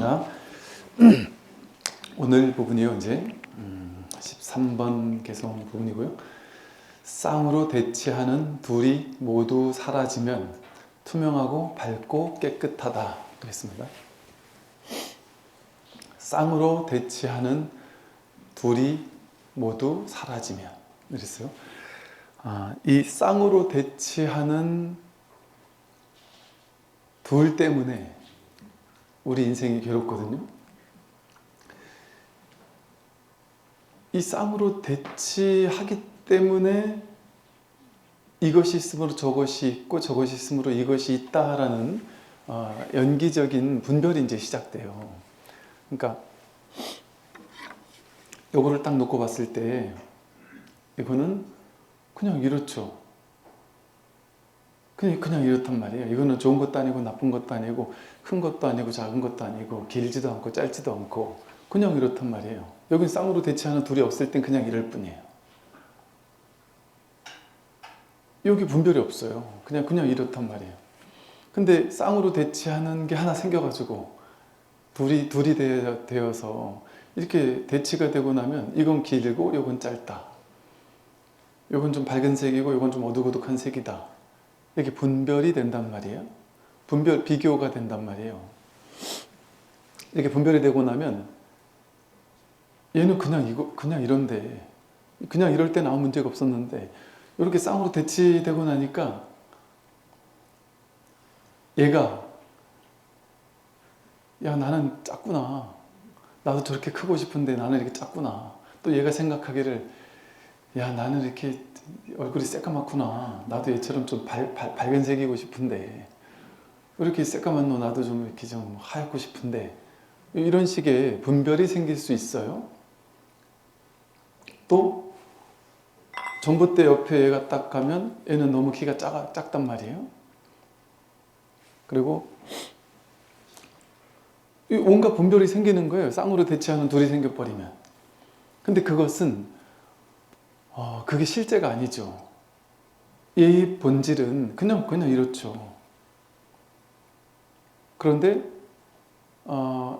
하나. 오늘 부분이요, 이제 13번 개성 부분이고요. 쌍으로 대치하는 둘이 모두 사라지면 투명하고 밝고 깨끗하다 그랬습니다. 쌍으로 대치하는 둘이 모두 사라지면 그랬어요. 이 쌍으로 대치하는 둘 때문에 우리 인생이 괴롭거든요. 이 쌍으로 대치하기 때문에 이것이 있으므로 저것이 있고 저것이 있으므로 이것이 있다라는 연기적인 분별이 이제 시작돼요. 그러니까 요거를 딱 놓고 봤을 때 이거는 그냥 이렇죠. 그냥 이렇단 말이에요. 이거는 좋은 것도 아니고 나쁜 것도 아니고 큰 것도 아니고 작은 것도 아니고 길지도 않고 짧지도 않고 그냥 이렇단 말이에요. 여긴 쌍으로 대치하는 둘이 없을 땐 그냥 이럴 뿐이에요. 여기 분별이 없어요. 그냥 이렇단 말이에요. 근데 쌍으로 대치하는 게 하나 생겨가지고 둘이 되어서 이렇게 대치가 되고 나면 이건 길고 이건 짧다. 이건 좀 밝은 색이고 이건 좀 어둑어둑한 색이다. 이렇게 분별이 된단 말이에요. 비교가 된단 말이에요. 이렇게 분별이 되고 나면 얘는 그냥 이런데 그냥 이럴 땐 아무 문제가 없었는데 이렇게 쌍으로 대치되고 나니까 얘가 야 나는 작구나. 나도 저렇게 크고 싶은데 나는 이렇게 작구나. 또 얘가 생각하기를 야 나는 이렇게 얼굴이 새까맣구나. 나도 얘처럼 좀 밝은 색이고 싶은데 이렇게 새까만 너 나도 좀 이렇게 좀 하얗고 싶은데 이런 식의 분별이 생길 수 있어요. 또 전봇대 옆에 얘가 딱 가면 얘는 너무 키가 작단 말이에요. 그리고 온갖 분별이 생기는 거예요. 쌍으로 대치하는 둘이 생겨버리면. 근데 그것은 그게 실제가 아니죠. 이 본질은 그냥 이렇죠. 그런데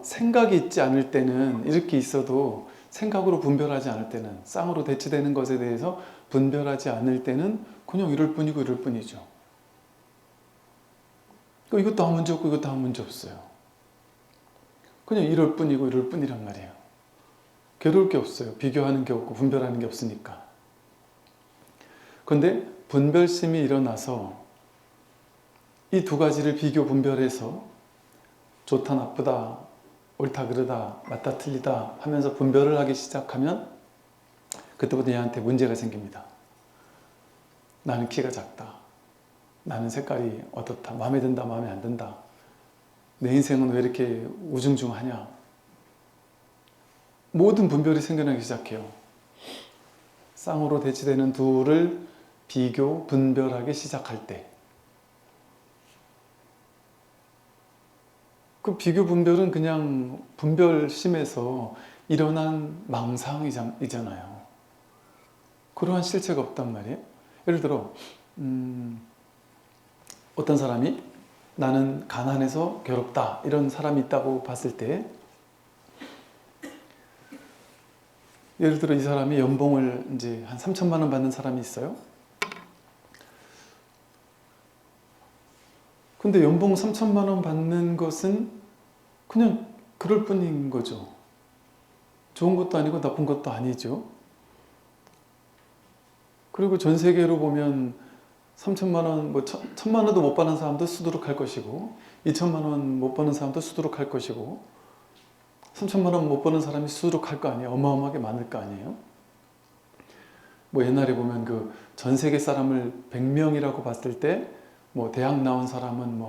생각이 있지 않을 때는 이렇게 있어도 생각으로 분별하지 않을 때는 쌍으로 대치되는 것에 대해서 분별하지 않을 때는 그냥 이럴 뿐이고 이럴 뿐이죠. 이것도 아무 문제 없고 이것도 아무 문제 없어요. 그냥 이럴 뿐이고 이럴 뿐이란 말이에요. 괴로울 게 없어요. 비교하는 게 없고 분별하는 게 없으니까. 그런데 분별심이 일어나서 이 두 가지를 비교 분별해서 좋다 나쁘다 옳다 그르다 맞다 틀리다 하면서 분별을 하기 시작하면 그때부터 얘한테 문제가 생깁니다. 나는 키가 작다. 나는 색깔이 어떻다. 마음에 든다 마음에 안 든다. 내 인생은 왜 이렇게 우중중하냐. 모든 분별이 생겨나기 시작해요. 쌍으로 대치되는 둘을 비교 분별하기 시작할 때 그 비교 분별은 그냥 분별심에서 일어난 망상이잖아요. 그러한 실체가 없단 말이에요. 예를 들어 어떤 사람이 나는 가난해서 괴롭다 이런 사람이 있다고 봤을 때 예를 들어 이 사람이 연봉을 이제 한 3천만 원 받는 사람이 있어요. 근데 연봉 3천만 원 받는 것은 그냥 그럴 뿐인 거죠. 좋은 것도 아니고 나쁜 것도 아니죠. 그리고 전 세계로 보면 3천만 원, 1천만 원도 못 받는 사람도 수두룩할 것이고 2천만 원 못 받는 사람도 수두룩할 것이고 3천만 원 못 버는 사람이 수두룩할 거 아니에요. 어마어마하게 많을 거 아니에요. 옛날에 보면 그 전 세계 사람을 100명이라고 봤을 때 대학 나온 사람은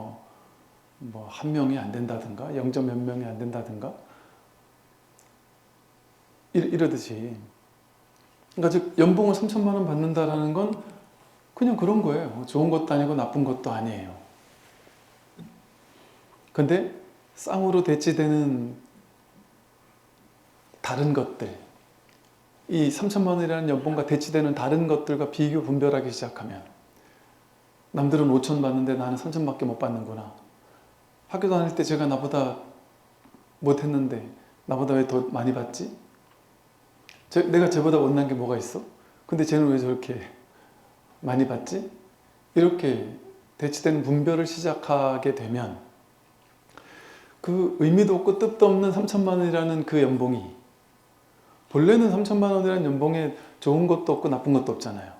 한 명이 안 된다든가 0점 몇 명이 안 된다든가 이러듯이 그러니까 즉 연봉을 3천만 원 받는다라는 건 그냥 그런 거예요. 좋은 것도 아니고 나쁜 것도 아니에요. 근데 쌍으로 대치되는 다른 것들 이 3천만 원이라는 연봉과 대치되는 다른 것들과 비교 분별하기 시작하면 남들은 5천 받는데 나는 3천밖에 못 받는구나. 학교 다닐 때 제가 나보다 못했는데 나보다 왜 더 많이 받지? 내가 쟤보다 못난 게 뭐가 있어? 근데 쟤는 왜 저렇게 많이 받지? 이렇게 대치되는 분별을 시작하게 되면 그 의미도 없고 뜻도 없는 3천만 원이라는 그 연봉이, 본래는 3천만 원이라는 연봉에 좋은 것도 없고 나쁜 것도 없잖아요.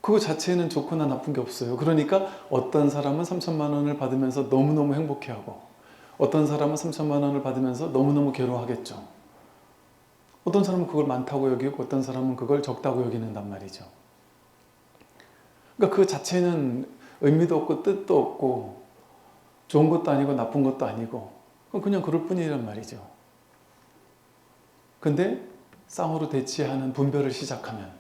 그거 자체에는 좋거나 나쁜 게 없어요. 그러니까 어떤 사람은 3천만 원을 받으면서 너무너무 행복해하고, 어떤 사람은 3천만 원을 받으면서 너무너무 괴로워하겠죠. 어떤 사람은 그걸 많다고 여기고 어떤 사람은 그걸 적다고 여기는단 말이죠. 그러니까 그 자체는 의미도 없고 뜻도 없고 좋은 것도 아니고 나쁜 것도 아니고 그냥 그럴 뿐이란 말이죠. 근데 쌍으로 대치하는 분별을 시작하면,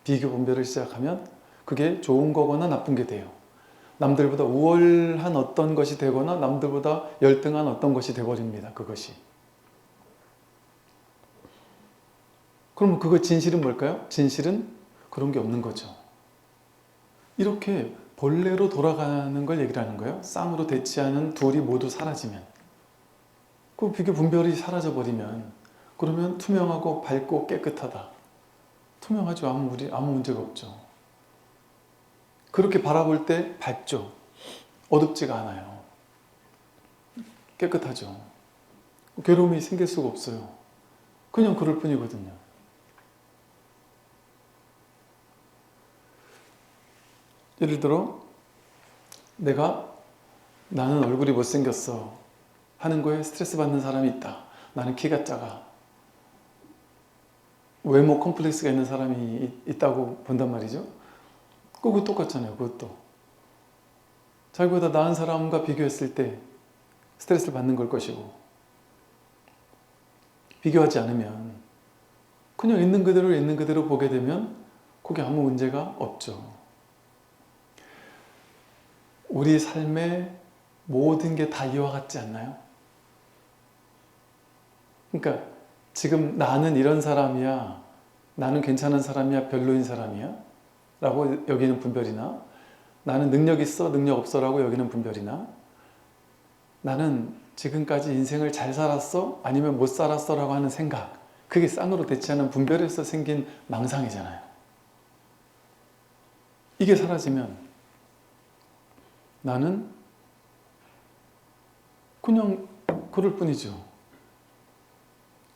비교 분별을 시작하면 그게 좋은 거거나 나쁜 게 돼요. 남들보다 우월한 어떤 것이 되거나 남들보다 열등한 어떤 것이 되어버립니다. 그것이. 그러면 그거 진실은 뭘까요? 진실은 그런 게 없는 거죠. 이렇게 본래로 돌아가는 걸 얘기를 하는 거예요. 쌍으로 대치하는 둘이 모두 사라지면, 그 비교 분별이 사라져버리면, 그러면 투명하고 밝고 깨끗하다. 투명하죠. 아무 문제가 없죠. 그렇게 바라볼 때 밝죠. 어둡지가 않아요. 깨끗하죠. 괴로움이 생길 수가 없어요. 그냥 그럴 뿐이거든요. 예를 들어 나는 얼굴이 못생겼어 하는 거에 스트레스 받는 사람이 있다. 나는 키가 작아. 외모 컴플렉스가 있는 사람이 있다고 본단 말이죠. 그거 똑같잖아요. 그것도 자기보다 나은 사람과 비교했을 때 스트레스를 받는 걸 것이고, 비교하지 않으면 그냥 있는 그대로 보게 되면 그게 아무 문제가 없죠. 우리 삶의 모든 게 다 이와 같지 않나요? 그러니까 지금 나는 이런 사람이야, 나는 괜찮은 사람이야, 별로인 사람이야 라고 여기는 분별이나, 나는 능력 있어, 능력 없어 라고 여기는 분별이나, 나는 지금까지 인생을 잘 살았어, 아니면 못 살았어 라고 하는 생각, 그게 쌍으로 대치하는 분별에서 생긴 망상이잖아요. 이게 사라지면 나는 그냥 그럴 뿐이죠.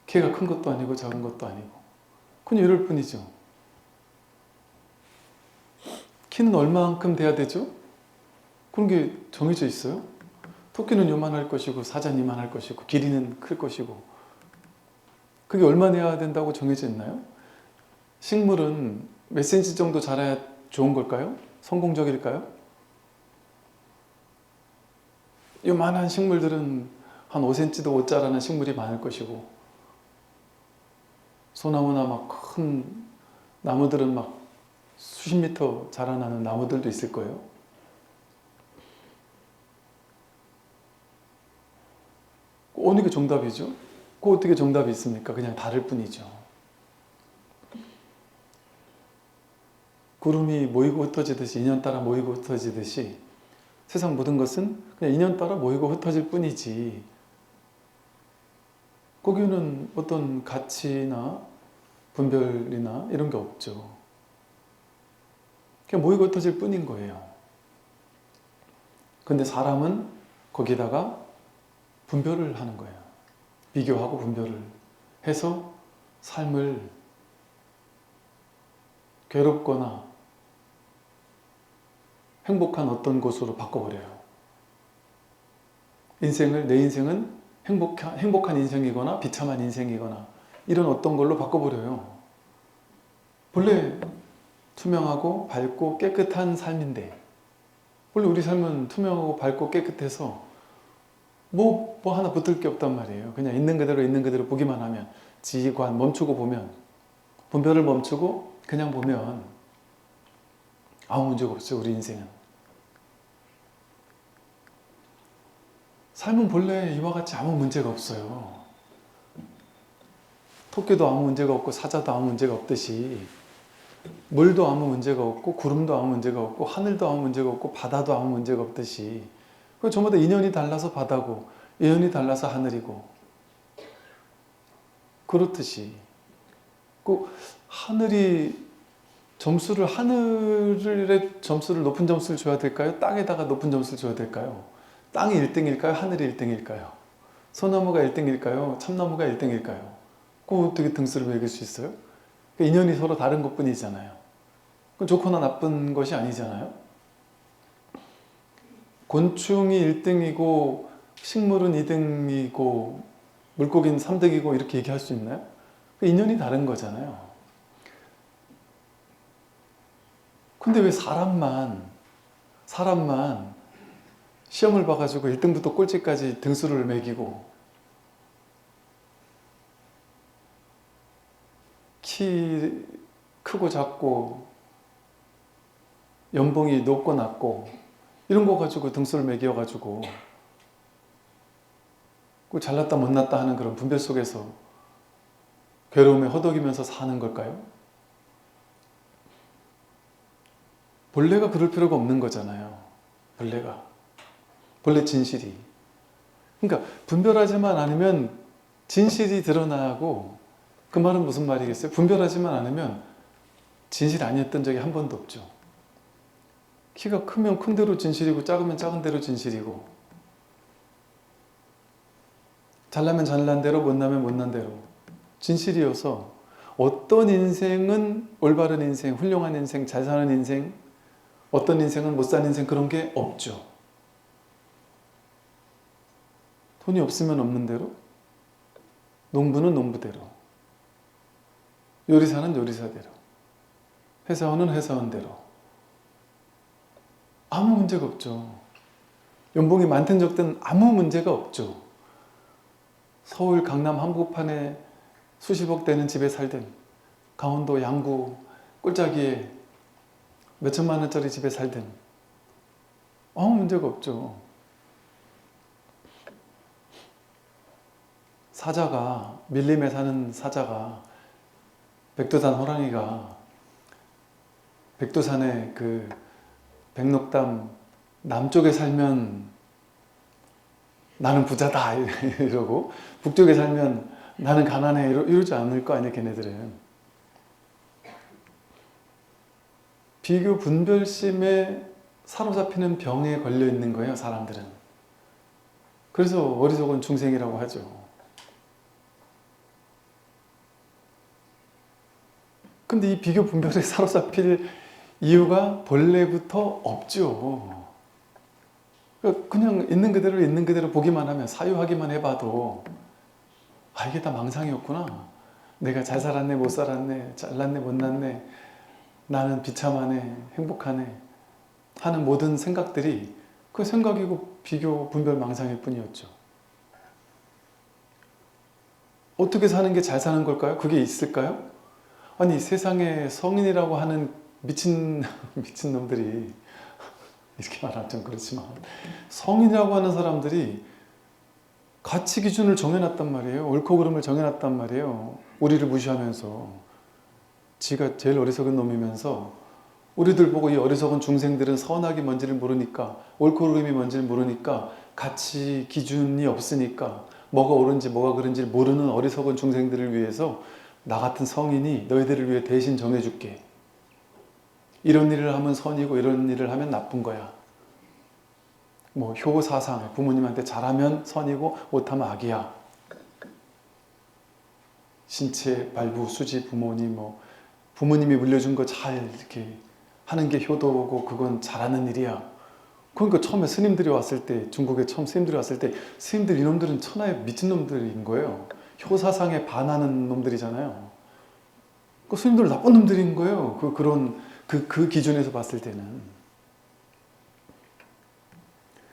키가 큰 것도 아니고 작은 것도 아니고 그냥 이럴 뿐이죠. 키는 얼마만큼 돼야 되죠? 그런 게 정해져 있어요? 토끼는 요만할 것이고 사자는 이만할 것이고 길이는 클 것이고, 그게 얼마 내야 된다고 정해져 있나요? 식물은 몇 cm 정도 자라야 좋은 걸까요? 성공적일까요? 요만한 식물들은 한 5cm도 못 자라는 식물이 많을 것이고, 소나무나 막 큰 나무들은 막 수십 미터 자라나는 나무들도 있을 거예요. 어느 게 정답이죠? 그 어떻게 정답이 있습니까? 그냥 다를 뿐이죠. 구름이 모이고 흩어지듯이, 인연 따라 모이고 흩어지듯이 세상 모든 것은 그냥 인연 따라 모이고 흩어질 뿐이지, 거기는 어떤 가치나 분별이나 이런 게 없죠. 그냥 모이고 흩어질 뿐인 거예요. 근데 사람은 거기다가 분별을 하는 거예요. 비교하고 분별을 해서 삶을 괴롭거나 행복한 어떤 곳으로 바꿔버려요. 내 인생은 행복한 인생이거나 비참한 인생이거나 이런 어떤 걸로 바꿔버려요. 본래 투명하고 밝고 깨끗한 삶인데, 원래 우리 삶은 투명하고 밝고 깨끗해서 뭐 하나 붙을 게 없단 말이에요. 그냥 있는 그대로 보기만 하면, 지관 멈추고 보면, 분별을 멈추고 그냥 보면 아무 문제가 없어요. 우리 인생은. 삶은 본래 이와 같이 아무 문제가 없어요. 토끼도 아무 문제가 없고 사자도 아무 문제가 없듯이, 물도 아무 문제가 없고 구름도 아무 문제가 없고 하늘도 아무 문제가 없고 바다도 아무 문제가 없듯이, 그 저마다 인연이 달라서 바다고, 인연이 달라서 하늘이고, 그렇듯이 그 하늘이 하늘에 점수를 높은 점수를 줘야 될까요? 땅에다가 높은 점수를 줘야 될까요? 땅이 1등일까요? 하늘이 1등일까요? 소나무가 1등일까요? 참나무가 1등일까요? 그 어떻게 등수를 매길 수 있어요? 인연이 서로 다른 것 뿐이잖아요. 좋거나 나쁜 것이 아니잖아요. 곤충이 1등이고 식물은 2등이고 물고기는 3등이고 이렇게 얘기할 수 있나요? 인연이 다른 거잖아요. 근데 왜 사람만 시험을 봐가지고 1등부터 꼴찌까지 등수를 매기고 키 크고 작고 연봉이 높고 낮고 이런 거 가지고 등수를 매겨가지고 잘났다 못났다 하는 그런 분별 속에서 괴로움에 허덕이면서 사는 걸까요? 본래가 그럴 필요가 없는 거잖아요. 본래 진실이. 그러니까 분별하지만 않으면 진실이 드러나고, 그 말은 무슨 말이겠어요? 분별하지만 않으면 진실이 아니었던 적이 한 번도 없죠. 키가 크면 큰 대로 진실이고 작으면 작은 대로 진실이고, 잘나면 잘난 대로 못나면 못난 대로 진실이어서 어떤 인생은 올바른 인생, 훌륭한 인생, 잘 사는 인생, 어떤 인생은 못 사는 인생, 그런 게 없죠. 돈이 없으면 없는 대로, 농부는 농부대로, 요리사는 요리사대로, 회사원은 회사원대로 아무 문제가 없죠. 연봉이 많든 적든 아무 문제가 없죠. 서울 강남 한복판에 수십억 되는 집에 살든, 강원도 양구 꼴짜기에 몇천만 원짜리 집에 살든 아무 문제가 없죠. 사자가, 밀림에 사는 사자가, 백두산 호랑이가 백두산의 그 백록담 남쪽에 살면 나는 부자다 이러고 북쪽에 살면 나는 가난해 이러지 않을 거 아니에요. 걔네들은 비교 분별심에 사로잡히는 병에 걸려 있는 거예요. 사람들은. 그래서 어리석은 중생이라고 하죠. 근데 이 비교 분별에 사로잡힐 이유가 본래부터 없죠. 그냥 있는 그대로 보기만 하면, 사유하기만 해봐도 아, 이게 다 망상이었구나. 내가 잘 살았네 못 살았네, 잘났네 못났네, 나는 비참하네 행복하네 하는 모든 생각들이 그 생각이고 비교 분별 망상일 뿐이었죠. 어떻게 사는 게 잘 사는 걸까요? 그게 있을까요? 아니, 세상에 성인이라고 하는 미친놈들이, 이렇게 말하면 좀 그렇지만, 성인이라고 하는 사람들이 가치 기준을 정해놨단 말이에요. 옳고 그름을 정해놨단 말이에요. 우리를 무시하면서. 지가 제일 어리석은 놈이면서 우리들 보고 이 어리석은 중생들은 선악이 뭔지를 모르니까, 옳고 그름이 뭔지를 모르니까, 가치 기준이 없으니까, 뭐가 옳은지 뭐가 그른지 모르는 어리석은 중생들을 위해서 나 같은 성인이 너희들을 위해 대신 정해줄게. 이런 일을 하면 선이고 이런 일을 하면 나쁜 거야. 뭐 효사상, 부모님한테 잘하면 선이고 못하면 악이야. 신체 발부 수지 부모님, 부모님이 물려준 거 잘 이렇게 하는 게 효도고 그건 잘하는 일이야. 그러니까 처음에 스님들이 왔을 때, 중국에 처음 스님들이 왔을 때, 스님들 이놈들은 천하의 미친놈들인 거예요. 효사상에 반하는 놈들이잖아요. 그 스님들은 나쁜 놈들인 거예요. 그 기준에서 봤을 때는.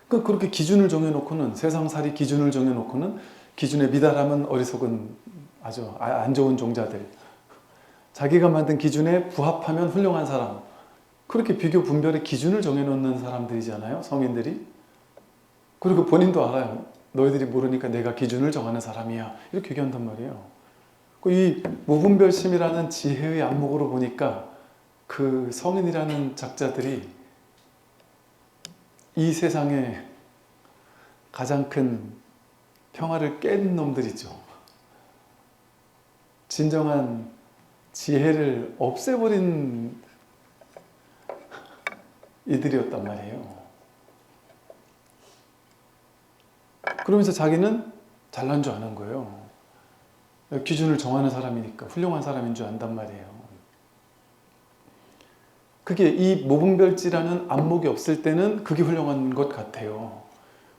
그렇게 기준을 정해놓고는, 세상살이 기준을 정해놓고는, 기준에 미달하면 어리석은 아주 안 좋은 종자들, 자기가 만든 기준에 부합하면 훌륭한 사람, 그렇게 비교 분별의 기준을 정해놓는 사람들이잖아요. 성인들이. 그리고 본인도 알아요. 너희들이 모르니까 내가 기준을 정하는 사람이야. 이렇게 얘기한단 말이에요. 이 무분별심이라는 지혜의 안목으로 보니까 그 성인이라는 작자들이 이 세상에 가장 큰 평화를 깬 놈들이죠. 진정한 지혜를 없애버린 이들이었단 말이에요. 그러면서 자기는 잘난 줄 아는 거예요. 기준을 정하는 사람이니까 훌륭한 사람인 줄 안단 말이에요. 그게 이 모분별지라는 안목이 없을 때는 그게 훌륭한 것 같아요.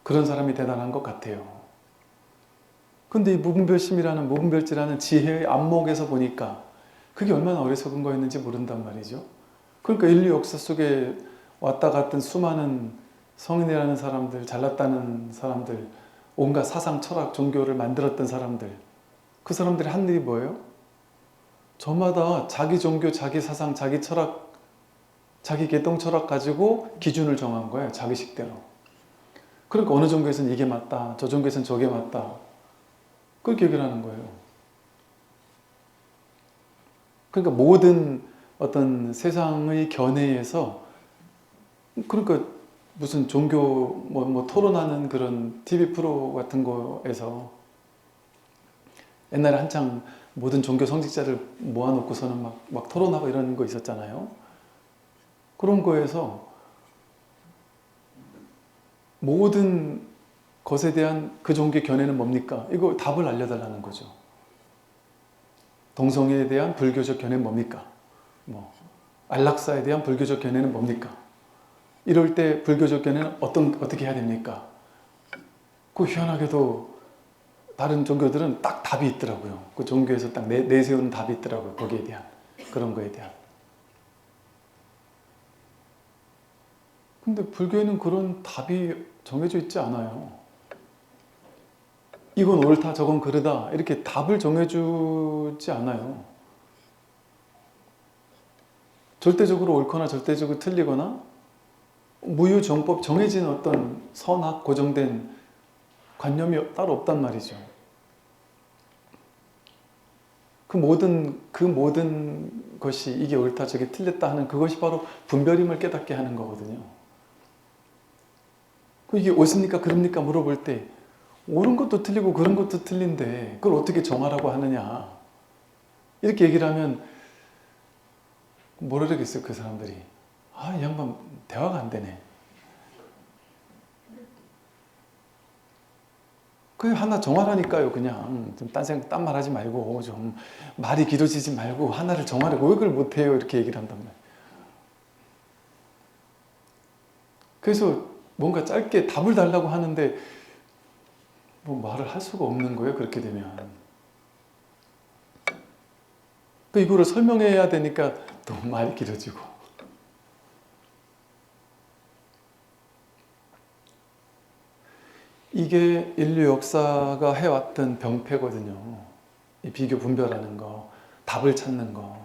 그런 사람이 대단한 것 같아요. 근데 이 모분별지라는 지혜의 안목에서 보니까 그게 얼마나 어리석은 거였는지 모른단 말이죠. 그러니까 인류 역사 속에 왔다 갔던 수많은 성인이라는 사람들, 잘났다는 사람들, 온갖 사상, 철학, 종교를 만들었던 사람들, 그 사람들이 한 일이 뭐예요? 저마다 자기 종교, 자기 사상, 자기 철학, 자기 개똥 철학 가지고 기준을 정한 거예요. 자기 식대로. 그러니까 어느 종교에서는 이게 맞다, 저 종교에서는 저게 맞다, 그렇게 얘기를 하는 거예요. 그러니까 모든 어떤 세상의 견해에서, 그러니까 무슨 종교 뭐 토론하는 그런 TV 프로 같은 거에서 옛날에 한창 모든 종교 성직자를 모아놓고서는 막 토론하고 이런 거 있었잖아요. 그런 거에서 모든 것에 대한 그 종교의 견해는 뭡니까? 이거 답을 알려달라는 거죠. 동성애에 대한 불교적 견해는 뭡니까? 안락사에 대한 불교적 견해는 뭡니까? 이럴 때 불교적 견해는 어떻게 해야 됩니까? 그 희한하게도 다른 종교들은 딱 답이 있더라고요. 그 종교에서 딱 내세우는 답이 있더라고요. 거기에 대한, 그런 거에 대한. 근데 불교에는 그런 답이 정해져 있지 않아요. 이건 옳다, 저건 그르다, 이렇게 답을 정해주지 않아요. 절대적으로 옳거나 절대적으로 틀리거나 무유정법, 정해진 어떤 선악, 고정된 관념이 따로 없단 말이죠. 그 모든 것이 이게 옳다, 저게 틀렸다 하는 그것이 바로 분별임을 깨닫게 하는 거거든요. 이게 옳습니까, 그럽니까 물어볼 때 옳은 것도 틀리고 그런 것도 틀린데 그걸 어떻게 정하라고 하느냐, 이렇게 얘기를 하면 뭐라 그러겠어요, 그 사람들이. 아, 이 양반 대화가 안 되네. 그냥 하나 정하라니까요. 그냥 좀 딴 말 하지 말고 좀 말이 길어지지 말고 하나를 정하라고. 왜 그걸 못해요? 이렇게 얘기를 한단 말이에요. 그래서 뭔가 짧게 답을 달라고 하는데 뭐 말을 할 수가 없는 거예요. 그렇게 되면. 이거를 설명해야 되니까 또 말이 길어지고. 이게 인류 역사가 해왔던 병폐거든요. 이 비교 분별하는 거, 답을 찾는 거,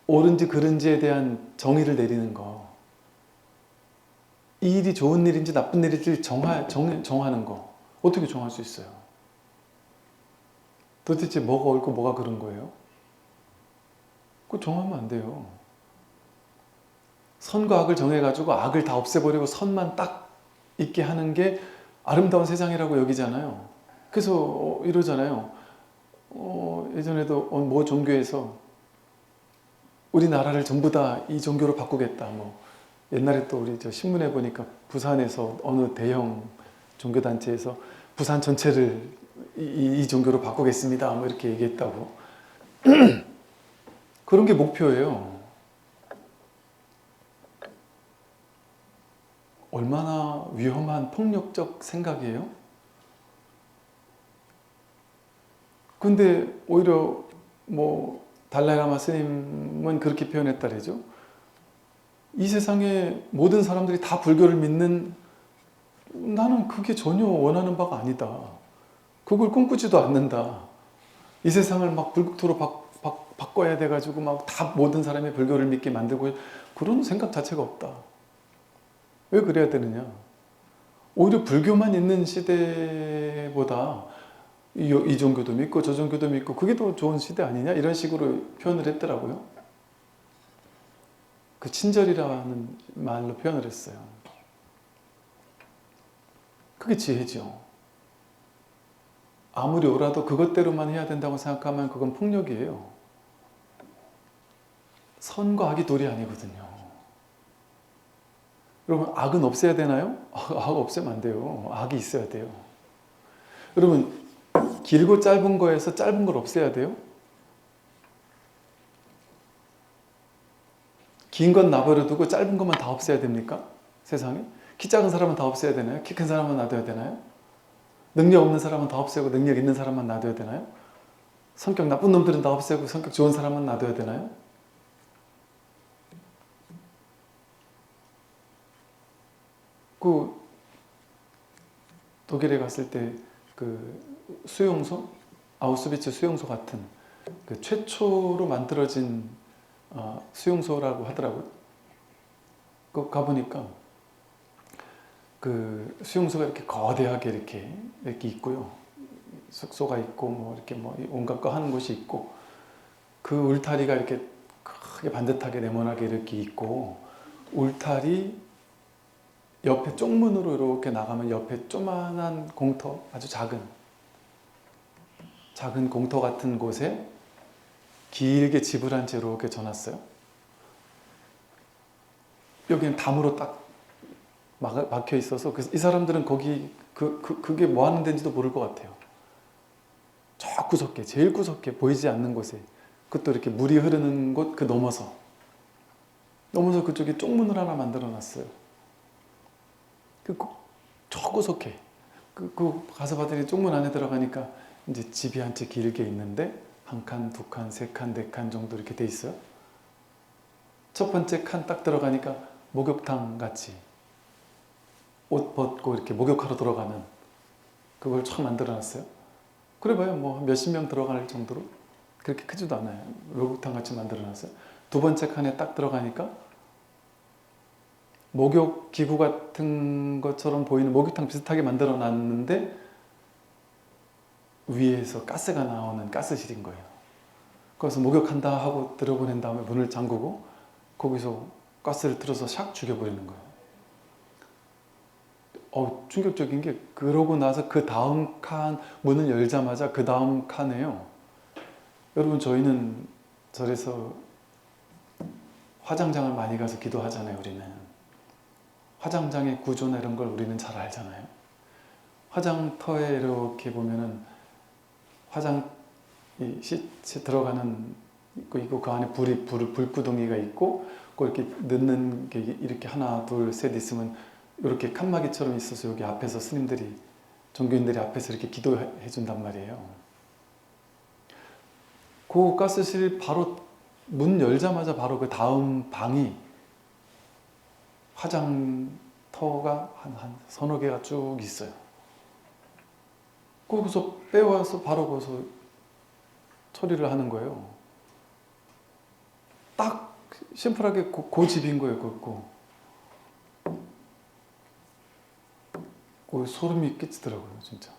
옳은지 그른지에 대한 정의를 내리는 거, 이 일이 좋은 일인지 나쁜 일인지 정하는 거. 어떻게 정할 수 있어요? 도대체 뭐가 옳고 뭐가 그른 거예요? 그거 정하면 안 돼요. 선과 악을 정해가지고 악을 다 없애버리고 선만 딱 있게 하는 게 아름다운 세상이라고 여기잖아요. 그래서 이러잖아요. 예전에도 모 종교에서 우리나라를 전부 다 이 종교로 바꾸겠다. 옛날에 또 우리 신문에 보니까 부산에서 어느 대형 종교단체에서 부산 전체를 이 종교로 바꾸겠습니다. 이렇게 얘기했다고. 그런 게 목표예요. 얼마나 위험한 폭력적 생각이에요? 근데 오히려 달라이라마 스님은 그렇게 표현했다 그러죠. 이 세상의 모든 사람들이 다 불교를 믿는, 나는 그게 전혀 원하는 바가 아니다. 그걸 꿈꾸지도 않는다. 이 세상을 막 불국토로 바꿔야 돼가지고 다 모든 사람이 불교를 믿게 만들고, 그런 생각 자체가 없다. 왜 그래야 되느냐? 오히려 불교만 있는 시대보다 이 종교도 믿고 저 종교도 믿고 그게 더 좋은 시대 아니냐? 이런 식으로 표현을 했더라고요. 그 친절이라는 말로 표현을 했어요. 그게 지혜죠. 아무리 옳아도 그것대로만 해야 된다고 생각하면 그건 폭력이에요. 선과 악이 둘이 아니거든요. 여러분, 악은 없애야 되나요? 악 없애면 안 돼요. 악이 있어야 돼요. 여러분, 길고 짧은 거에서 짧은 걸 없애야 돼요? 긴 건 놔버려 두고 짧은 것만 다 없애야 됩니까? 세상에? 키 작은 사람은 다 없애야 되나요? 키 큰 사람은 놔둬야 되나요? 능력 없는 사람은 다 없애고 능력 있는 사람만 놔둬야 되나요? 성격 나쁜 놈들은 다 없애고 성격 좋은 사람만 놔둬야 되나요? 그 독일에 갔을 때 그 수용소, 아우슈비츠 수용소 같은 그 최초로 만들어진 수용소라고 하더라고요. 그 가보니까 그 수용소가 이렇게 거대하게 이렇게 있고요. 숙소가 있고 뭐 이렇게 뭐 온갖 거 하는 곳이 있고 그 울타리가 이렇게 크게 반듯하게 네모나게 이렇게 있고 울타리 옆에 쪽문으로 이렇게 나가면 옆에 조만한 공터, 아주 작은 공터 같은 곳에 길게 집을 한 채 이렇게 져놨어요. 여기는 담으로 딱 막혀 있어서 이 사람들은 거기 그게 뭐 하는 데인지도 모를 것 같아요. 저 구석에, 제일 구석에 보이지 않는 곳에, 그것도 이렇게 물이 흐르는 곳 그 넘어서 그쪽에 쪽문을 하나 만들어 놨어요. 저 구석에 그 가서 봤더니 쪽문 안에 들어가니까 이제 집이 한 채 길게 있는데 한 칸, 두 칸, 세 칸, 네 칸 정도 이렇게 돼 있어요. 첫 번째 칸 딱 들어가니까 목욕탕 같이 옷 벗고 이렇게 목욕하러 들어가는 그걸 참 만들어 놨어요. 그래봐요 뭐 몇십 명 들어갈 정도로 그렇게 크지도 않아요. 목욕탕 같이 만들어 놨어요. 두 번째 칸에 딱 들어가니까 목욕 기구 같은 것처럼 보이는 목욕탕 비슷하게 만들어 놨는데 위에서 가스가 나오는 가스실인 거예요. 거기서 목욕한다 하고 들어보낸 다음에 문을 잠그고 거기서 가스를 틀어서 샥 죽여버리는 거예요. 충격적인 게 그러고 나서 그 다음 칸 문을 열자마자 그 다음 칸에요. 여러분 저희는 절에서 화장장을 많이 가서 기도하잖아요. 우리는 화장장의 구조나 이런 걸 우리는 잘 알잖아요. 화장터에 이렇게 보면은 화장 시 들어가는 있고 그 안에 불구덩이가 있고 그 이렇게 넣는 게 이렇게 하나 둘 셋 있으면 이렇게 칸막이처럼 있어서 여기 앞에서 스님들이 종교인들이 앞에서 이렇게 기도해 준단 말이에요. 그 가스실 바로 문 열자마자 바로 그 다음 방이 화장터가 한 서너 개가 쭉 있어요. 거기서 빼와서 바로 거기서 처리를 하는 거예요. 딱 심플하게 그 집인 거예요. 그 소름이 끼치더라고요, 진짜.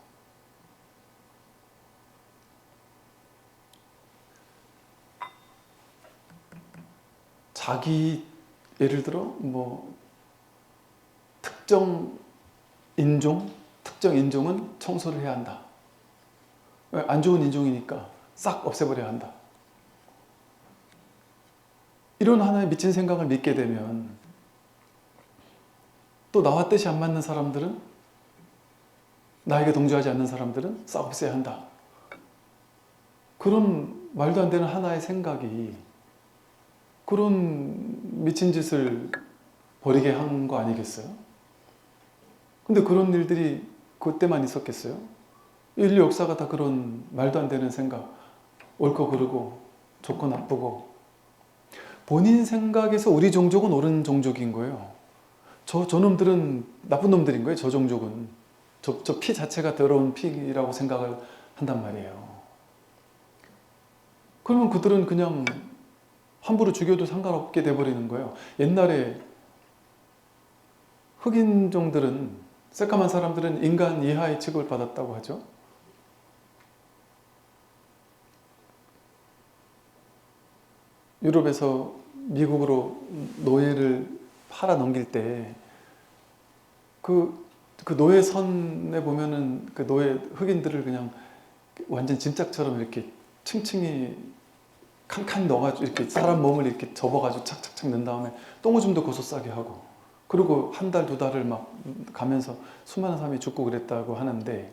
자기 예를 들어 뭐 특정 인종은 청소를 해야 한다. 왜? 안 좋은 인종이니까 싹 없애버려야 한다. 이런 하나의 미친 생각을 믿게 되면 또 나와 뜻이 안 맞는 사람들은, 나에게 동조하지 않는 사람들은 싹 없애야 한다. 그런 말도 안 되는 하나의 생각이 그런 미친 짓을 벌이게 한 거 아니겠어요? 근데 그런 일들이 그때만 있었겠어요? 인류 역사가 다 그런 말도 안 되는 생각, 옳고 그르고 좋고 나쁘고, 본인 생각에서 우리 종족은 옳은 종족인 거예요. 저놈들은 나쁜 놈들인 거예요. 저 종족은 저 피 자체가 더러운 피라고 생각을 한단 말이에요. 그러면 그들은 그냥 함부로 죽여도 상관없게 돼버리는 거예요. 옛날에 흑인종들은, 새까만 사람들은 인간 이하의 취급을 받았다고 하죠. 유럽에서 미국으로 노예를 팔아 넘길 때 그 그 노예선에 보면은 그 노예 흑인들을 그냥 완전 짐짝처럼 이렇게 층층이 칸칸 넣어가지고 이렇게 사람 몸을 이렇게 접어가지고 착착착 넣은 다음에 똥오줌도 고소 싸게 하고, 그리고 한 달, 두 달을 막 가면서 수많은 사람이 죽고 그랬다고 하는데,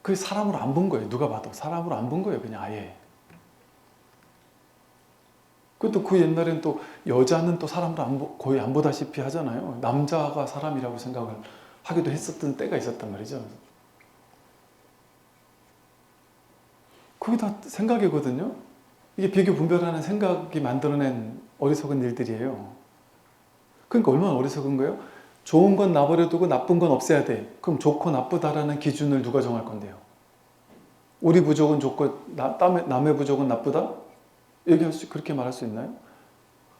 그게 사람으로 안 본 거예요. 누가 봐도 사람으로 안 본 거예요. 그냥 아예. 그것도 그 옛날엔 또 여자는 또 사람으로 거의 안 보다시피 하잖아요. 남자가 사람이라고 생각을 하기도 했었던 때가 있었단 말이죠. 그게 다 생각이거든요. 이게 비교 분별하는 생각이 만들어낸 어리석은 일들이에요. 그러니까 얼마나 어리석은 거예요? 좋은 건 놔버려 두고 나쁜 건 없애야 돼. 그럼 좋고 나쁘다라는 기준을 누가 정할 건데요? 우리 부족은 좋고 남의 부족은 나쁘다? 그렇게 말할 수 있나요?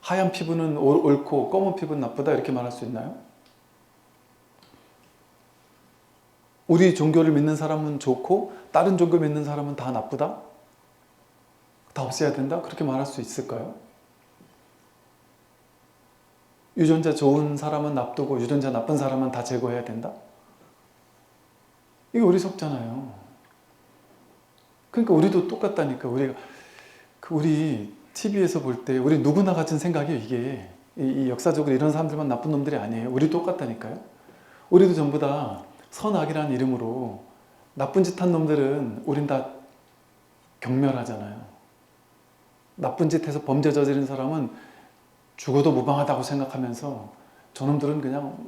하얀 피부는 옳고 검은 피부는 나쁘다 이렇게 말할 수 있나요? 우리 종교를 믿는 사람은 좋고 다른 종교 믿는 사람은 다 나쁘다? 다 없애야 된다? 그렇게 말할 수 있을까요? 유전자 좋은 사람은 놔두고 유전자 나쁜 사람은 다 제거해야 된다? 이게 어리석잖아요. 그러니까 우리도 똑같다니까. 우리 TV에서 볼 때 우리 누구나 같은 생각이에요. 이게 이 역사적으로 이런 사람들만 나쁜 놈들이 아니에요. 우리 똑같다니까요. 우리도 전부 다 선악이라는 이름으로 나쁜 짓 한 놈들은 우린 다 경멸하잖아요. 나쁜 짓 해서 범죄 저지른 사람은 죽어도 무방하다고 생각하면서 저놈들은 그냥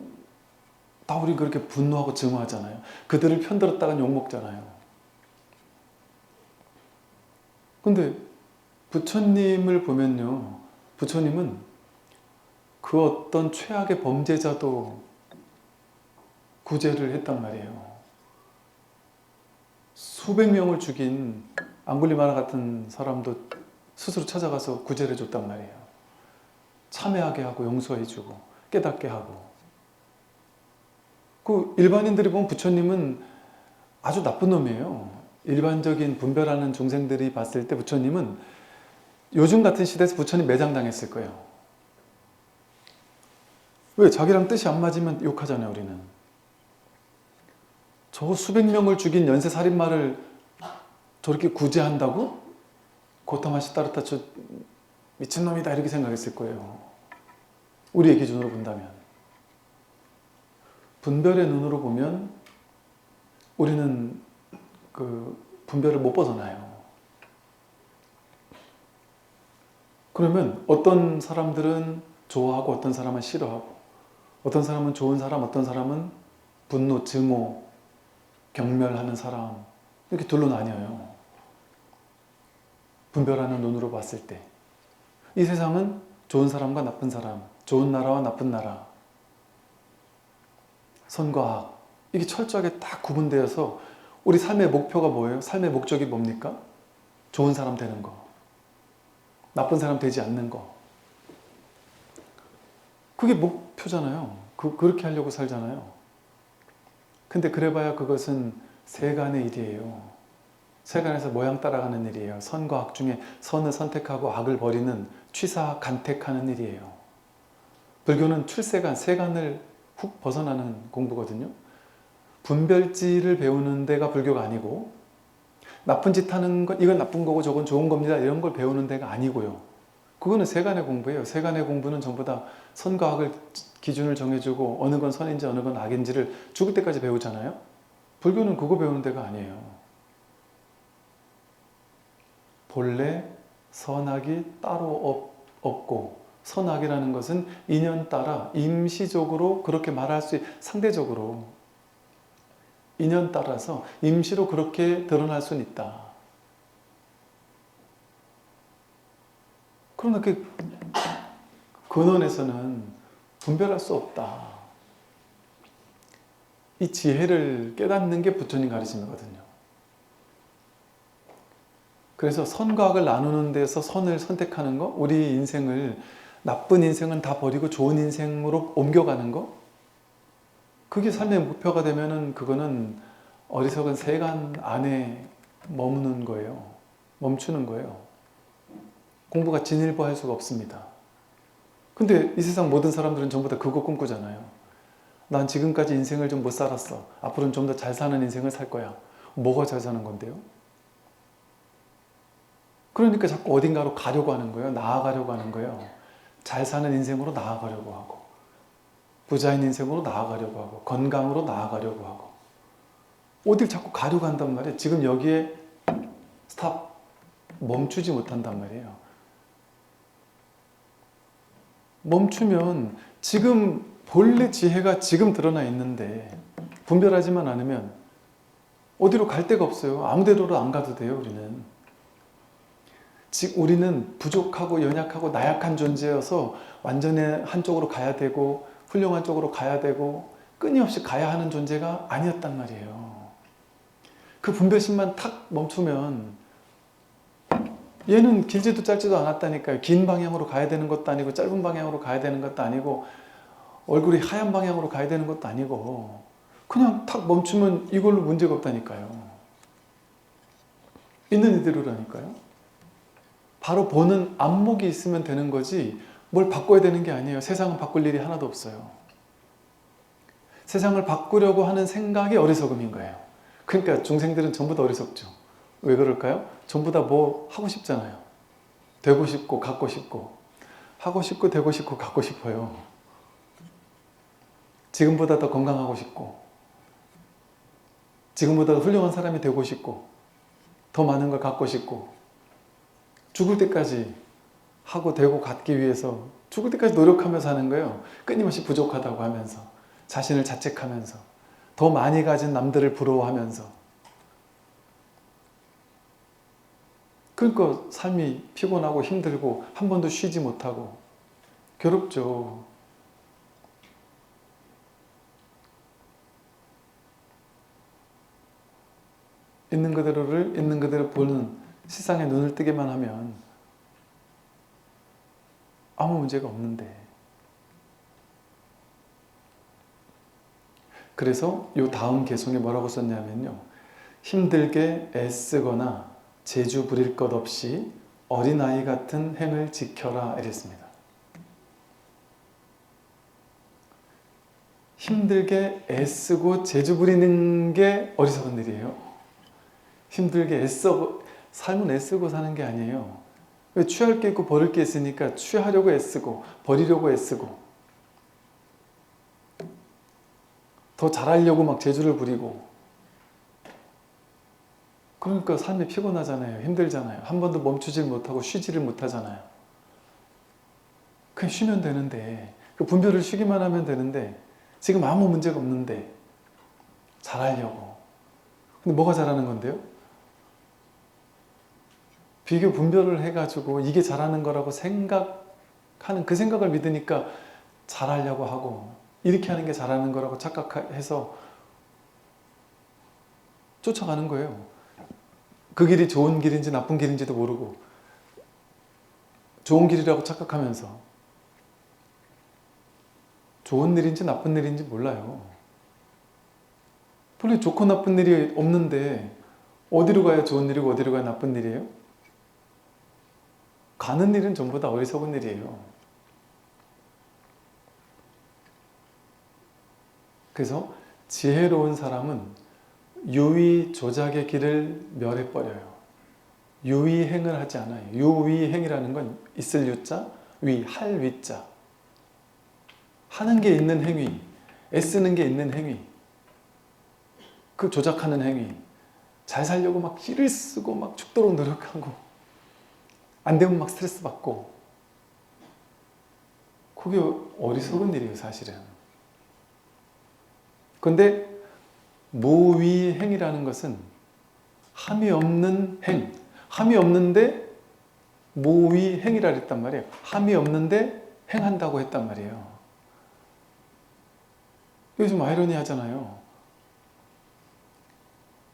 다 우리 그렇게 분노하고 증오하잖아요. 그들을 편들었다간 욕먹잖아요. 근데 부처님을 보면요, 부처님은 그 어떤 최악의 범죄자도 구제를 했단 말이에요. 수백 명을 죽인 앙굴리마라 같은 사람도 스스로 찾아가서 구제를 해줬단 말이에요. 참회하게 하고 용서해주고 깨닫게 하고. 그 일반인들이 보면 부처님은 아주 나쁜 놈이에요. 일반적인 분별하는 중생들이 봤을 때 부처님은 요즘 같은 시대에서 부처님 매장당했을 거예요. 왜? 자기랑 뜻이 안 맞으면 욕하잖아요, 우리는. 저 수백 명을 죽인 연쇄살인마를 저렇게 구제한다고? 고타마 시다르타 저 미친놈이다 이렇게 생각했을 거예요. 우리의 기준으로 본다면. 분별의 눈으로 보면 우리는 그 분별을 못 벗어나요. 그러면 어떤 사람들은 좋아하고 어떤 사람은 싫어하고, 어떤 사람은 좋은 사람, 어떤 사람은 분노, 증오, 경멸하는 사람, 이렇게 둘로 나뉘어요. 분별하는 눈으로 봤을 때. 이 세상은 좋은 사람과 나쁜 사람, 좋은 나라와 나쁜 나라, 선과 악, 이게 철저하게 딱 구분되어서 우리 삶의 목표가 뭐예요? 삶의 목적이 뭡니까? 좋은 사람 되는 거, 나쁜 사람 되지 않는 거. 그게 목표잖아요. 그렇게 하려고 살잖아요. 근데 그래봐야 그것은 세간의 일이에요. 세간에서 모양 따라가는 일이에요. 선과 악 중에 선을 선택하고 악을 버리는 취사, 간택하는 일이에요. 불교는 출세간, 세간을 훅 벗어나는 공부거든요. 분별지를 배우는 데가 불교가 아니고, 나쁜 짓 하는 것, 이건 나쁜 거고 저건 좋은 겁니다, 이런 걸 배우는 데가 아니고요. 그거는 세간의 공부예요. 세간의 공부는 전부 다 선과 악을 기준을 정해주고 어느 건 선인지 어느 건 악인지를 죽을 때까지 배우잖아요. 불교는 그거 배우는 데가 아니에요. 본래 선악이 따로 없고, 선악이라는 것은 인연 따라 임시적으로 그렇게 말할 수 상대적으로 인연 따라서 임시로 그렇게 드러날 수는 있다. 그러나 그 근원에서는 분별할 수 없다. 이 지혜를 깨닫는 게 부처님 가르침이거든요. 그래서 선과 악을 나누는 데서 선을 선택하는 거, 우리 인생을, 나쁜 인생은 다 버리고 좋은 인생으로 옮겨가는 거, 그게 삶의 목표가 되면은 그거는 어리석은 세간 안에 머무는 거예요. 멈추는 거예요. 공부가 진일보할 수가 없습니다. 근데 이 세상 모든 사람들은 전부 다 그거 꿈꾸잖아요. 난 지금까지 인생을 좀 못 살았어. 앞으로는 좀 더 잘 사는 인생을 살 거야. 뭐가 잘 사는 건데요? 그러니까 자꾸 어딘가로 가려고 하는 거예요. 나아가려고 하는 거예요. 잘 사는 인생으로 나아가려고 하고, 부자인 인생으로 나아가려고 하고, 건강으로 나아가려고 하고, 어딜 자꾸 가려고 한단 말이에요. 지금 여기에 스탑, 멈추지 못한단 말이에요. 멈추면 지금 본래 지혜가 지금 드러나 있는데 분별하지만 않으면 어디로 갈 데가 없어요. 아무 데로도 안 가도 돼요. 우리는 부족하고 연약하고 나약한 존재여서 완전히 한쪽으로 가야 되고 훌륭한 쪽으로 가야 되고 끊임없이 가야 하는 존재가 아니었단 말이에요. 그 분별심만 탁 멈추면 얘는 길지도 짧지도 않았다니까요. 긴 방향으로 가야 되는 것도 아니고 짧은 방향으로 가야 되는 것도 아니고 얼굴이 하얀 방향으로 가야 되는 것도 아니고 그냥 탁 멈추면 이걸로 문제가 없다니까요. 있는 이대로라니까요. 바로 보는 안목이 있으면 되는 거지 뭘 바꿔야 되는 게 아니에요. 세상은 바꿀 일이 하나도 없어요. 세상을 바꾸려고 하는 생각이 어리석음인 거예요. 그러니까 중생들은 전부 다 어리석죠. 왜 그럴까요? 전부 다 뭐 하고 싶잖아요. 되고 싶고 갖고 싶고 하고 싶고 되고 싶고 갖고 싶어요. 지금보다 더 건강하고 싶고 지금보다 더 훌륭한 사람이 되고 싶고 더 많은 걸 갖고 싶고 죽을 때까지 하고 되고 갖기 위해서 죽을 때까지 노력하면서 하는 거예요. 끊임없이 부족하다고 하면서 자신을 자책하면서 더 많이 가진 남들을 부러워하면서 그러니까 삶이 피곤하고 힘들고 한 번도 쉬지 못하고 괴롭죠. 있는 그대로를 있는 그대로 보는 세상에 눈을 뜨기만 하면 아무 문제가 없는데 그래서 이 다음 개송에 뭐라고 썼냐면요. 힘들게 애쓰거나 재주 부릴 것 없이 어린아이 같은 행을 지켜라 이랬습니다. 힘들게 애쓰고 재주 부리는 게 어리석은 일이에요. 힘들게 삶은 애쓰고 사는 게 아니에요. 왜 취할 게 있고 버릴 게 있으니까 취하려고 애쓰고 버리려고 애쓰고 더 잘하려고 막 재주를 부리고 그러니까 삶이 피곤하잖아요. 힘들잖아요. 한 번도 멈추질 못하고 쉬지를 못하잖아요. 그냥 쉬면 되는데 그 분별을 쉬기만 하면 되는데 지금 아무 문제가 없는데 잘하려고 근데 뭐가 잘하는 건데요? 비교 분별을 해가지고 이게 잘하는 거라고 생각하는 그 생각을 믿으니까 잘하려고 하고 이렇게 하는 게 잘하는 거라고 착각해서 쫓아가는 거예요. 그 길이 좋은 길인지 나쁜 길인지도 모르고 좋은 길이라고 착각하면서 좋은 일인지 나쁜 일인지 몰라요. 본래 좋고 나쁜 일이 없는데 어디로 가야 좋은 일이고 어디로 가야 나쁜 일이에요? 가는 일은 전부 다 어리석은 일이에요. 그래서 지혜로운 사람은 유의조작의 길을 멸해버려요. 유의행을 하지 않아요. 유의행이라는 건 있을 유자, 할 위자. 하는 게 있는 행위, 애쓰는 게 있는 행위, 그 조작하는 행위, 잘 살려고 막 기를 쓰고 막 죽도록 노력하고 안 되면 막 스트레스 받고 그게 어리석은 일이에요 사실은. 그런데 무위행이라는 것은 함이 없는 행, 함이 없는데 무위행이라 그랬단 말이에요. 함이 없는데 행한다고 했단 말이에요. 요즘 아이러니하잖아요.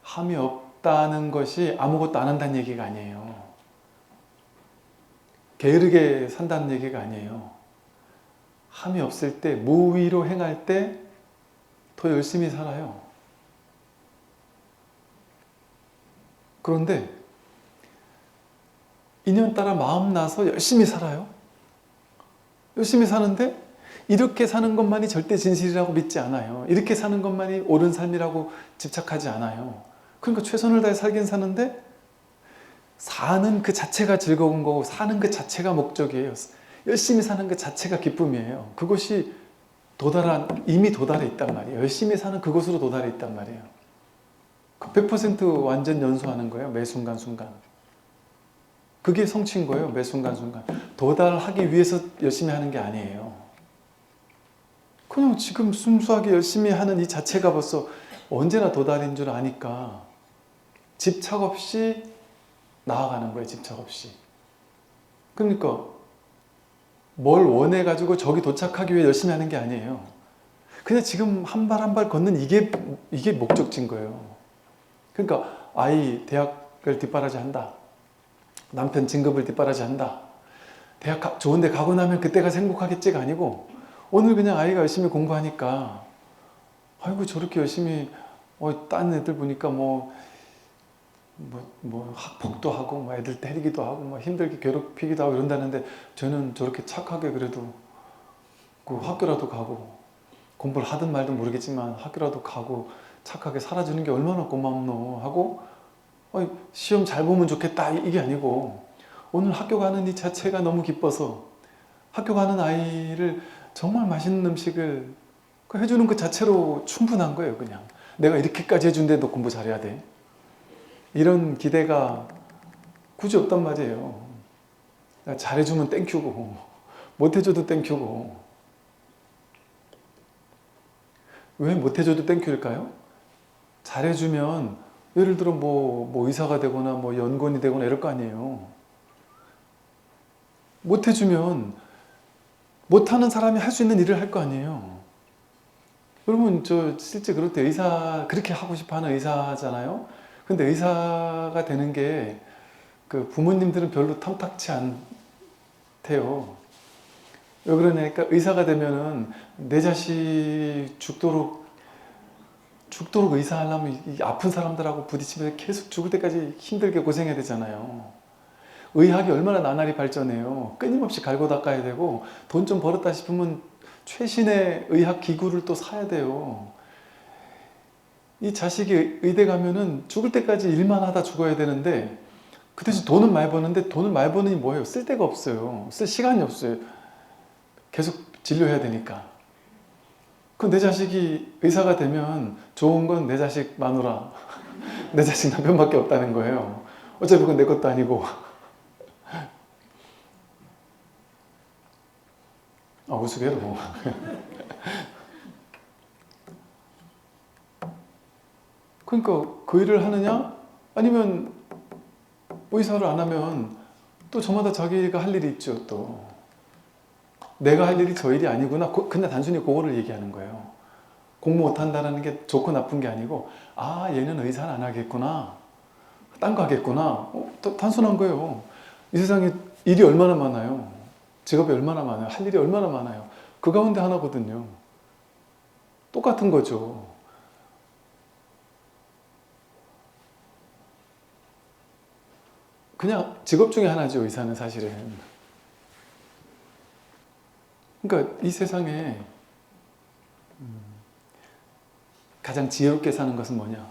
함이 없다는 것이 아무것도 안 한다는 얘기가 아니에요. 게으르게 산다는 얘기가 아니에요. 함이 없을 때, 무위로 행할 때 더 열심히 살아요. 그런데 인연 따라 마음 나서 열심히 살아요. 열심히 사는데 이렇게 사는 것만이 절대 진실이라고 믿지 않아요. 이렇게 사는 것만이 옳은 삶이라고 집착하지 않아요. 그러니까 최선을 다해 살긴 사는데 사는 그 자체가 즐거운 거고 사는 그 자체가 목적이에요. 열심히 사는 그 자체가 기쁨이에요. 그것이 이미 도달해 있단 말이에요. 열심히 사는 그곳으로 도달해 있단 말이에요. 100% 완전 연소하는 거예요. 매 순간순간. 그게 성취인 거예요. 매 순간순간. 도달하기 위해서 열심히 하는 게 아니에요. 그냥 지금 순수하게 열심히 하는 이 자체가 벌써 언제나 도달인 줄 아니까 집착 없이 나아가는 거예요. 집착 없이. 그러니까 뭘 원해가지고 저기 도착하기 위해 열심히 하는 게 아니에요. 그냥 지금 한 발 한 발 걷는 이게 목적지인 거예요. 그러니까 아이 대학을 뒷바라지 한다. 남편 진급을 뒷바라지 한다. 대학 좋은 데 가고 나면 그때가 행복하겠지가 아니고 오늘 그냥 아이가 열심히 공부하니까 아이고 저렇게 열심히 딴 애들 보니까 뭐 학폭도 하고 뭐 애들 때리기도 하고 뭐 힘들게 괴롭히기도 하고 이런다는데 저는 저렇게 착하게 그래도 그 학교라도 가고 공부를 하든 말든 모르겠지만 학교라도 가고 착하게 살아주는 게 얼마나 고맙노 하고 시험 잘 보면 좋겠다 이게 아니고 오늘 학교 가는 이 자체가 너무 기뻐서 학교 가는 아이를 정말 맛있는 음식을 해주는 그 자체로 충분한 거예요. 그냥 내가 이렇게까지 해준데 너 공부 잘해야 돼 이런 기대가 굳이 없단 말이에요. 잘해주면 땡큐고 못해줘도 땡큐고. 왜 못해줘도 땡큐일까요? 잘해주면 예를 들어 뭐 의사가 되거나 뭐 연구원이 되거나 이럴 거 아니에요. 못해주면 못하는 사람이 할 수 있는 일을 할 거 아니에요. 여러분 저 실제 그럴 때 의사 그렇게 하고 싶어하는 의사잖아요. 근데 의사가 되는 게 그 부모님들은 별로 탐탁치 않대요. 왜 그러냐니까 의사가 되면은 내 자식 죽도록 의사하려면 이 아픈 사람들하고 부딪히면서 계속 죽을 때까지 힘들게 고생해야 되잖아요. 의학이 얼마나 나날이 발전해요. 끊임없이 갈고 닦아야 되고 돈 좀 벌었다 싶으면 최신의 의학 기구를 또 사야 돼요. 이 자식이 의대 가면은 죽을 때까지 일만 하다 죽어야 되는데 그 대신 돈은 많이 버는데 돈을 많이 버느니 뭐예요? 쓸 데가 없어요. 쓸 시간이 없어요. 계속 진료해야 되니까. 그 내 자식이 의사가 되면 좋은 건 내 자식 마누라, 내 자식 남편밖에 없다는 거예요. 어차피 그건 내 것도 아니고. 우스개로. 그러니까 그 일을 하느냐? 아니면 의사를 안 하면 또 저마다 자기가 할 일이 있죠. 또 내가 할 일이 저 일이 아니구나. 그냥 단순히 그거를 얘기하는 거예요. 공부 못한다는 게 좋고 나쁜 게 아니고 얘는 의사는 안 하겠구나. 딴 거 하겠구나. 단순한 거예요. 이 세상에 일이 얼마나 많아요. 직업이 얼마나 많아요. 할 일이 얼마나 많아요. 그 가운데 하나거든요. 똑같은 거죠. 그냥 직업 중에 하나죠. 의사는 사실은. 그러니까 이 세상에 가장 지혜롭게 사는 것은 뭐냐?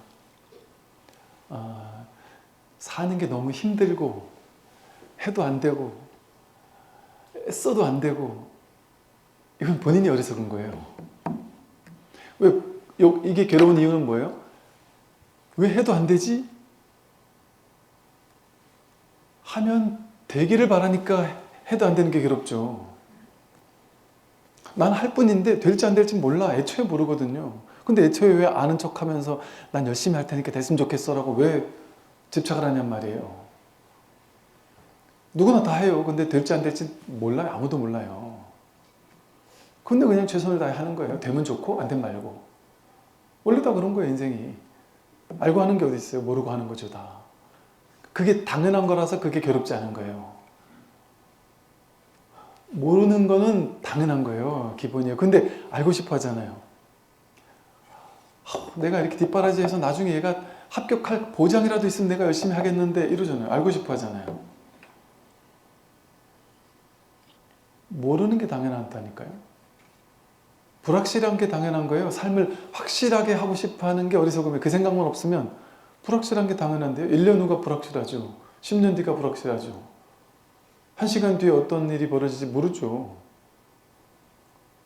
사는 게 너무 힘들고 해도 안 되고 애써도 안 되고 이건 본인이 어리석은 거예요. 왜 이게 괴로운 이유는 뭐예요? 왜 해도 안 되지? 하면 되기를 바라니까 해도 안 되는 게 괴롭죠. 난 할 뿐인데 될지 안 될지 몰라. 애초에 모르거든요. 근데 애초에 왜 아는 척 하면서 난 열심히 할 테니까 됐으면 좋겠어 라고 왜 집착을 하냔 말이에요. 누구나 다 해요. 근데 될지 안 될지 몰라요. 아무도 몰라요. 근데 그냥 최선을 다해 하는 거예요. 되면 좋고 안 되면 말고. 원래 다 그런 거예요. 인생이. 알고 하는 게 어디 있어요. 모르고 하는 거죠 다. 그게 당연한 거라서 그게 괴롭지 않은 거예요. 모르는 거는 당연한 거예요. 기본이에요. 근데 알고 싶어 하잖아요. 내가 이렇게 뒷바라지해서 나중에 얘가 합격할 보장이라도 있으면 내가 열심히 하겠는데 이러잖아요. 알고 싶어 하잖아요. 모르는 게 당연하다니까요. 불확실한 게 당연한 거예요. 삶을 확실하게 하고 싶어 하는 게 어리석음이에요. 그 생각만 없으면 불확실한 게 당연한데요. 1년 후가 불확실하죠. 10년 뒤가 불확실하죠. 1시간 뒤에 어떤 일이 벌어질지 모르죠.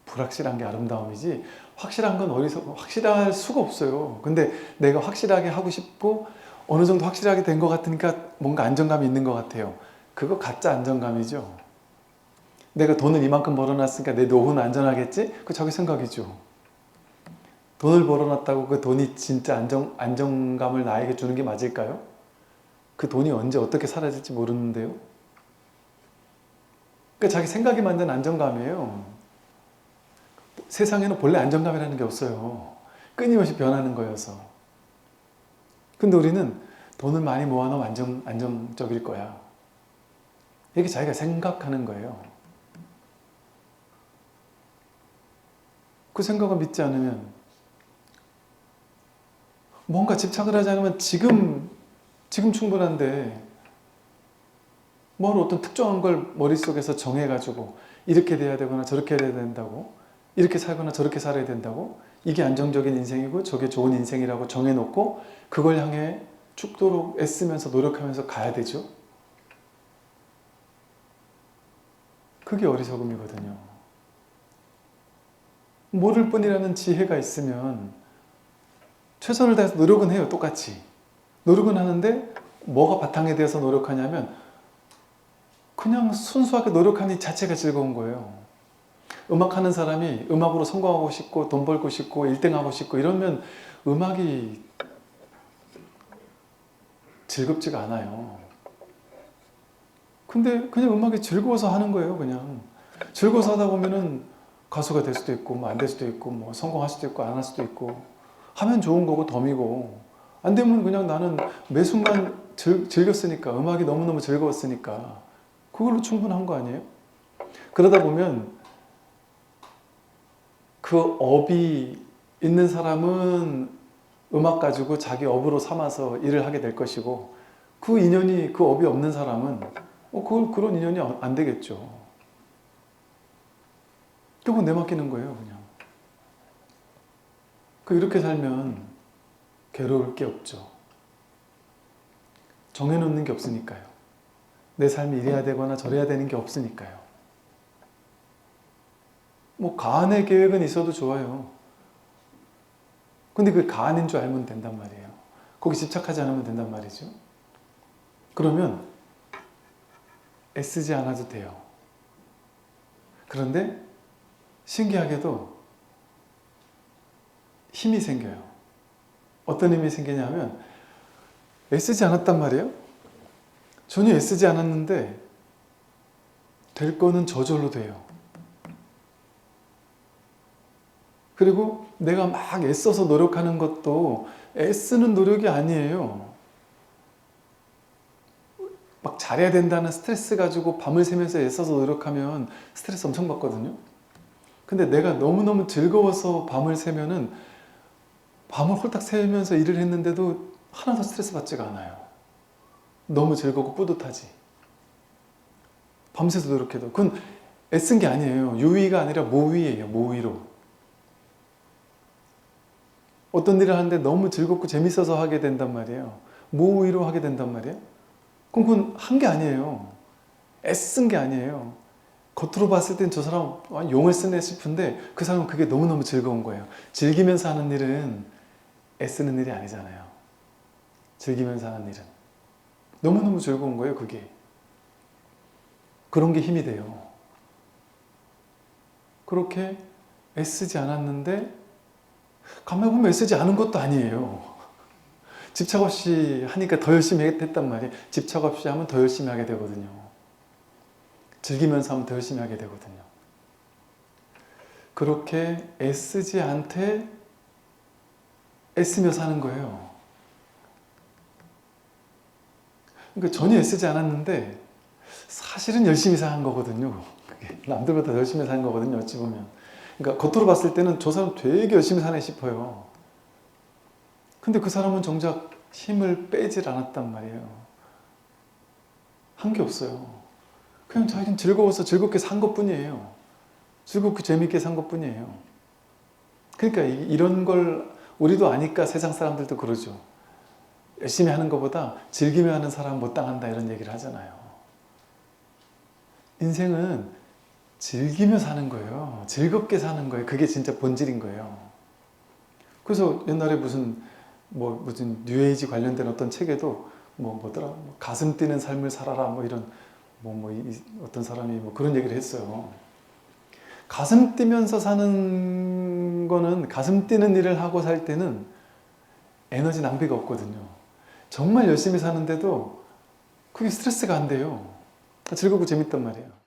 불확실한 게 아름다움이지 확실한 건 확실할 수가 없어요. 근데 내가 확실하게 하고 싶고 어느 정도 확실하게 된 것 같으니까 뭔가 안정감이 있는 것 같아요. 그거 가짜 안정감이죠. 내가 돈을 이만큼 벌어놨으니까 내 노후는 안전하겠지? 그거 자기 생각이죠. 돈을 벌어놨다고 그 돈이 진짜 안정감을 나에게 주는 게 맞을까요? 그 돈이 언제 어떻게 사라질지 모르는데요. 그러니까 자기 생각이 만든 안정감이에요. 세상에는 본래 안정감이라는 게 없어요. 끊임없이 변하는 거여서. 근데 우리는 돈을 많이 모아놓으면 안정적일 거야. 이게 자기가 생각하는 거예요. 그 생각을 믿지 않으면 뭔가 집착을 하지 않으면 지금 충분한데 뭘 어떤 특정한 걸 머릿속에서 정해가지고 이렇게 돼야 되거나 저렇게 돼야 된다고 이렇게 살거나 저렇게 살아야 된다고 이게 안정적인 인생이고 저게 좋은 인생이라고 정해놓고 그걸 향해 죽도록 애쓰면서 노력하면서 가야 되죠. 그게 어리석음이거든요. 모를 뿐이라는 지혜가 있으면 최선을 다해서 노력은 해요. 똑같이. 노력은 하는데 뭐가 바탕에 대해서 노력하냐면 그냥 순수하게 노력하는 이 자체가 즐거운 거예요. 음악하는 사람이 음악으로 성공하고 싶고 돈 벌고 싶고 1등하고 싶고 이러면 음악이 즐겁지가 않아요. 근데 그냥 음악이 즐거워서 하는 거예요. 그냥 즐거워서 하다 보면은 가수가 될 수도 있고 뭐 안 될 수도 있고 뭐 성공할 수도 있고 안 할 수도 있고 하면 좋은 거고 덤이고 안 되면 그냥 나는 매 순간 즐겼으니까 음악이 너무너무 즐거웠으니까 그걸로 충분한 거 아니에요? 그러다 보면 그 업이 있는 사람은 음악 가지고 자기 업으로 삼아서 일을 하게 될 것이고 그 인연이 그 업이 없는 사람은 그런 인연이 안 되겠죠. 그건 내맡기는 거예요, 그냥. 이렇게 살면 괴로울 게 없죠. 정해놓는 게 없으니까요. 내 삶이 이래야 되거나 저래야 되는 게 없으니까요. 뭐 가안의 계획은 있어도 좋아요. 근데 그게 가안인 줄 알면 된단 말이에요. 거기 집착하지 않으면 된단 말이죠. 그러면 애쓰지 않아도 돼요. 그런데 신기하게도 힘이 생겨요. 어떤 힘이 생기냐면 애쓰지 않았단 말이에요. 전혀 애쓰지 않았는데 될 거는 저절로 돼요. 그리고 내가 막 애써서 노력하는 것도 애쓰는 노력이 아니에요. 막 잘해야 된다는 스트레스 가지고 밤을 새면서 애써서 노력하면 스트레스 엄청 받거든요. 근데 내가 너무너무 즐거워서 밤을 새면은 밤을 홀딱 새면서 일을 했는데도 하나도 스트레스 받지가 않아요. 너무 즐겁고 뿌듯하지. 밤새서 노력해도. 그건 애쓴 게 아니에요. 유의가 아니라 모의예요. 모의로. 어떤 일을 하는데 너무 즐겁고 재밌어서 하게 된단 말이에요. 모의로 하게 된단 말이에요. 그럼 그건 한 게 아니에요. 애쓴 게 아니에요. 겉으로 봤을 땐 저 사람 용을 쓰네 싶은데 그 사람은 그게 너무너무 즐거운 거예요. 즐기면서 하는 일은 애쓰는 일이 아니잖아요. 즐기면서 하는 일은. 너무너무 즐거운 거예요, 그게. 그런 게 힘이 돼요. 그렇게 애쓰지 않았는데 가만히 보면 애쓰지 않은 것도 아니에요. 집착 없이 하니까 더 열심히 했단 말이에요. 집착 없이 하면 더 열심히 하게 되거든요. 즐기면서 하면 더 열심히 하게 되거든요. 그렇게 애쓰지 않되 애쓰며 사는 거예요. 그러니까 전혀 애쓰지 않았는데 사실은 열심히 사는 거거든요. 그게 남들보다 더 열심히 사는 거거든요. 어찌 보면. 그러니까 겉으로 봤을 때는 저 사람 되게 열심히 사네 싶어요. 근데 그 사람은 정작 힘을 빼질 않았단 말이에요. 한 게 없어요. 그냥 자기는 즐거워서 즐겁게 산 것뿐이에요. 즐겁게 재밌게 산 것뿐이에요. 그러니까 이런 걸 우리도 아니까 세상 사람들도 그러죠. 열심히 하는 것보다 즐기며 하는 사람 못 당한다 이런 얘기를 하잖아요. 인생은 즐기며 사는 거예요. 즐겁게 사는 거예요. 그게 진짜 본질인 거예요. 그래서 옛날에 무슨 뉴에이지 관련된 어떤 책에도 뭐더라 가슴 뛰는 삶을 살아라 이런 어떤 사람이 그런 얘기를 했어요. 가슴 뛰면서 사는 거는 가슴 뛰는 일을 하고 살 때는 에너지 낭비가 없거든요. 정말 열심히 사는데도 그게 스트레스가 안 돼요. 즐겁고 재밌단 말이에요.